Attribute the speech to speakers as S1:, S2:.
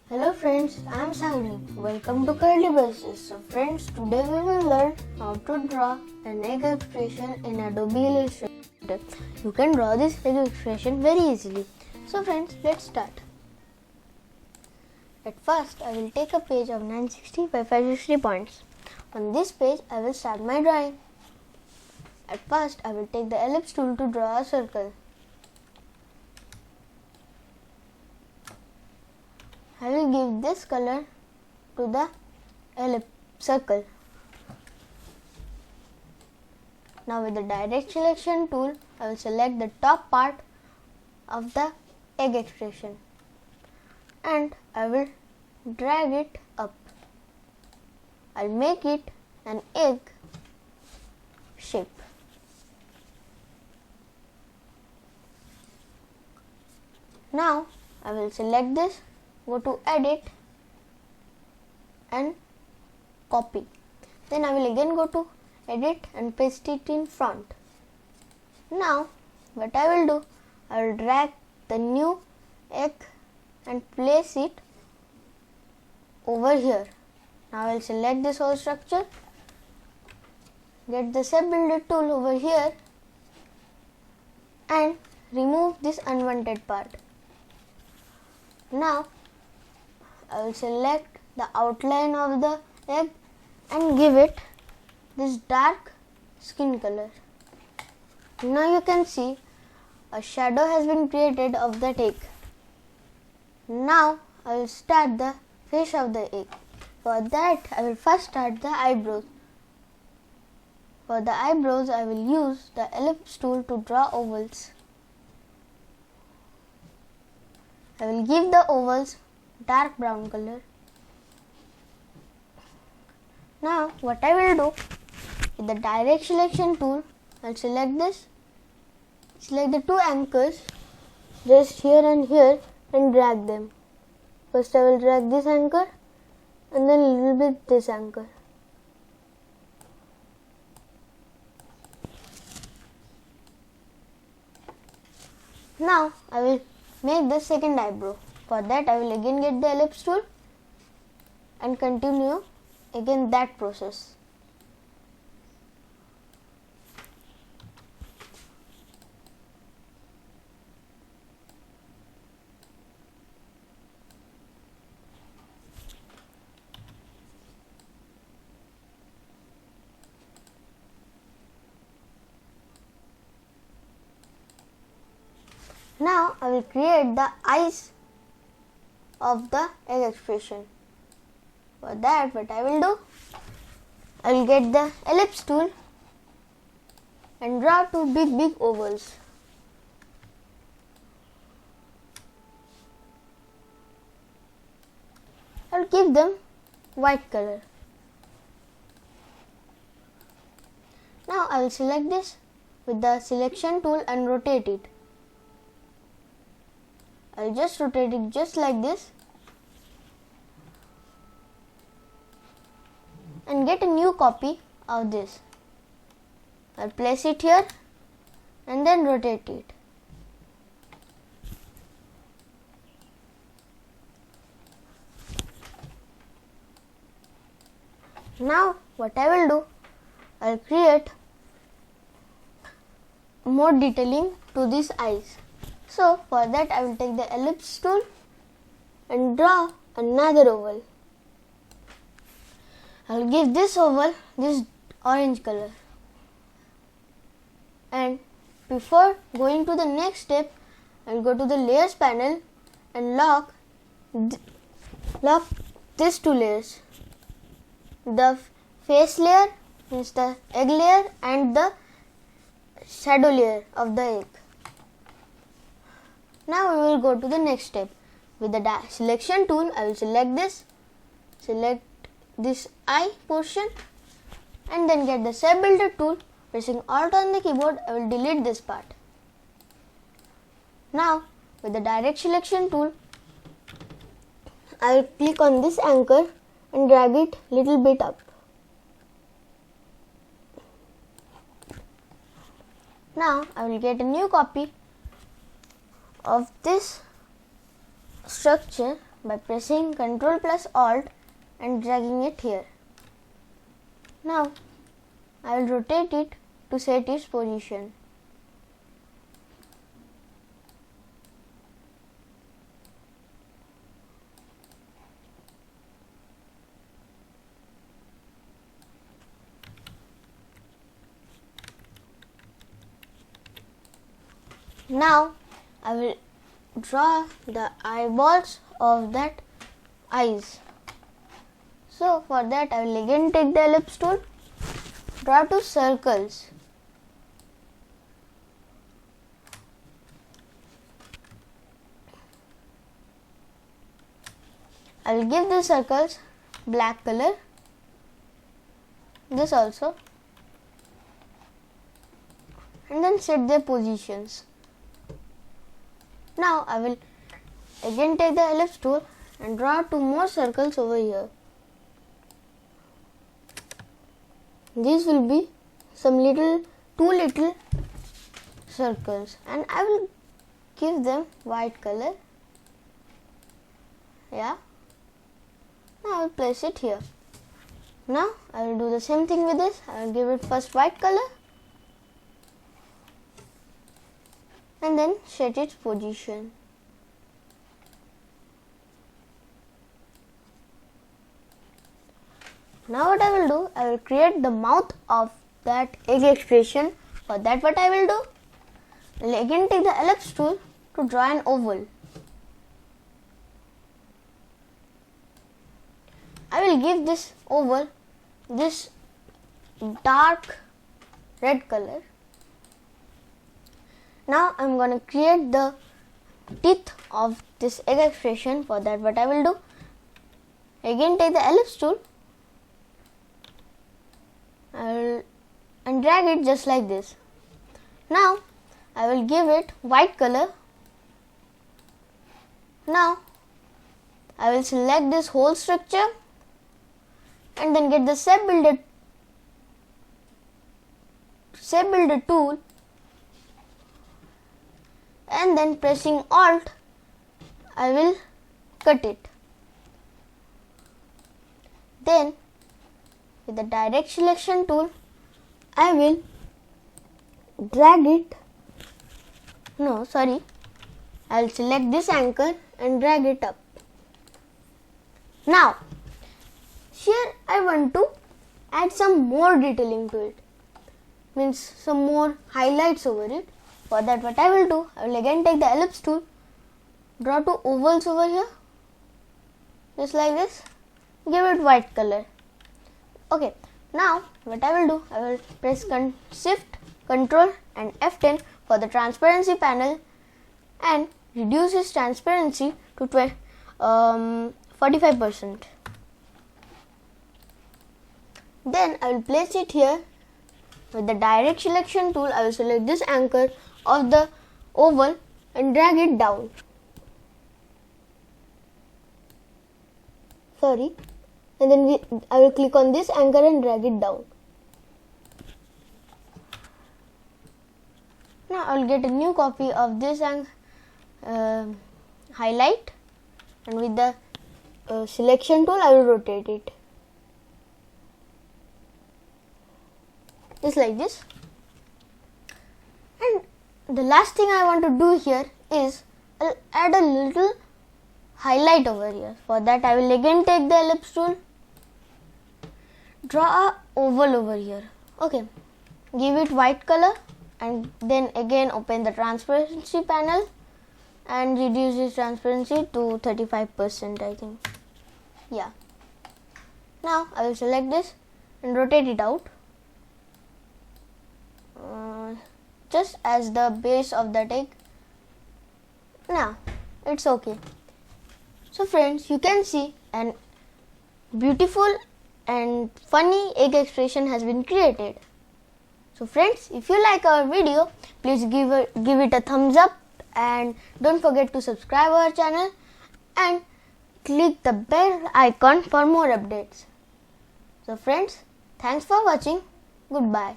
S1: Hello friends, I am Sagnik. Welcome to Curly Braces. So friends, today we will learn how to draw an egg expression in Adobe Illustrator. You can draw this egg expression very easily. So friends, let's start. At first, I will take a page of 960 by 560 points. On this page, I will start my drawing. At first, I will take the ellipse tool to draw a circle. I will give this color to the ellipse circle. Now with the direct selection tool, I will select the top part of the egg expression and I will drag it up. I'll make it an egg shape. Now I will select this, go to edit and copy. Then I will again go to edit and paste it in front. Now what I will do, I will drag the new egg and place it over here. Now I will select this whole structure, get the Shape Builder tool over here and remove this unwanted part. Now I will select the outline of the egg and give it this dark skin color. Now you can see a shadow has been created of that egg. Now I will start the face of the egg. For that I will first start the eyebrows. For the eyebrows I will use the ellipse tool to draw ovals. I will give the ovals dark brown color. Now what I will do, with the direct selection tool, I will select this, select the two anchors just here and here and drag them. First I will drag this anchor and then a little bit this anchor. Now I will make the second eyebrow. For that I will again get the ellipse tool and continue again that process. Now I will create the eyes of the egg expression. For that what I will do, I will get the ellipse tool and draw two big ovals. I will give them white color. Now I will select this with the selection tool and rotate it. I'll just rotate it just like this and get a new copy of this. I'll place it here and then rotate it. Now what I will do, I'll create more detailing to these eyes. So for that I will take the ellipse tool and draw another oval. I will give this oval this orange color. And before going to the next step, I will go to the layers panel and lock these two layers. The face layer means the egg layer and the shadow layer of the egg. Now we will go to the next step. With the selection tool, I will select this eye portion and then get the Shape Builder tool. Pressing Alt on the keyboard, I will delete this part. Now with the direct selection tool, I will click on this anchor and drag it little bit up. Now I will get a new copy of this structure by pressing Ctrl plus Alt and dragging it here. Now I will rotate it to set its position. Now I will draw the eyeballs of that eyes. So for that I will again take the ellipse tool, draw two circles. I will give these circles black color, this also, and then set their positions. Now I will again take the ellipse tool and draw two more circles over here. These will be two little circles, and I will give them white color. Yeah. Now I will place it here. Now I will do the same thing with this. I will give it first white color and then set its position. Now what I will do, I will create the mouth of that egg expression. For that what I will do, I will again take the ellipse tool to draw an oval. I will give this oval this dark red color. Now I am going to create the teeth of this egg expression. For that what I will do, again take the ellipse tool and drag it just like this. Now I will give it white color. Now I will select this whole structure and then get the shape builder tool, and then pressing Alt I will cut it. Then with the direct selection tool I will drag it. I will select this anchor and drag it up. Now here I want to add some more detailing to it, means some more highlights over it. For that what I will do, I will again take the ellipse tool, draw two ovals over here just like this, give it white color. Okay, now what I will do, I will press Shift, Ctrl and F10 for the transparency panel and reduce its transparency to 45%. Then I will place it here. With the direct selection tool, I will select this anchor of the oval and drag it down. And then I will click on this anchor and drag it down. Now I will get a new copy of this highlight, and with the selection tool I will rotate it just like this. And the last thing I want to do here is I'll add a little highlight over here. For that I will again take the ellipse tool, draw a oval over here. Okay, give it white color and then again open the transparency panel and reduce its transparency to 35%, I think. Yeah. Now I will select this and rotate it out just as the base of that egg. Now it's okay. So friends, you can see an beautiful and funny egg expression has been created. So friends, if you like our video, please give it a thumbs up and don't forget to subscribe our channel and click the bell icon for more updates. So friends, thanks for watching. Goodbye.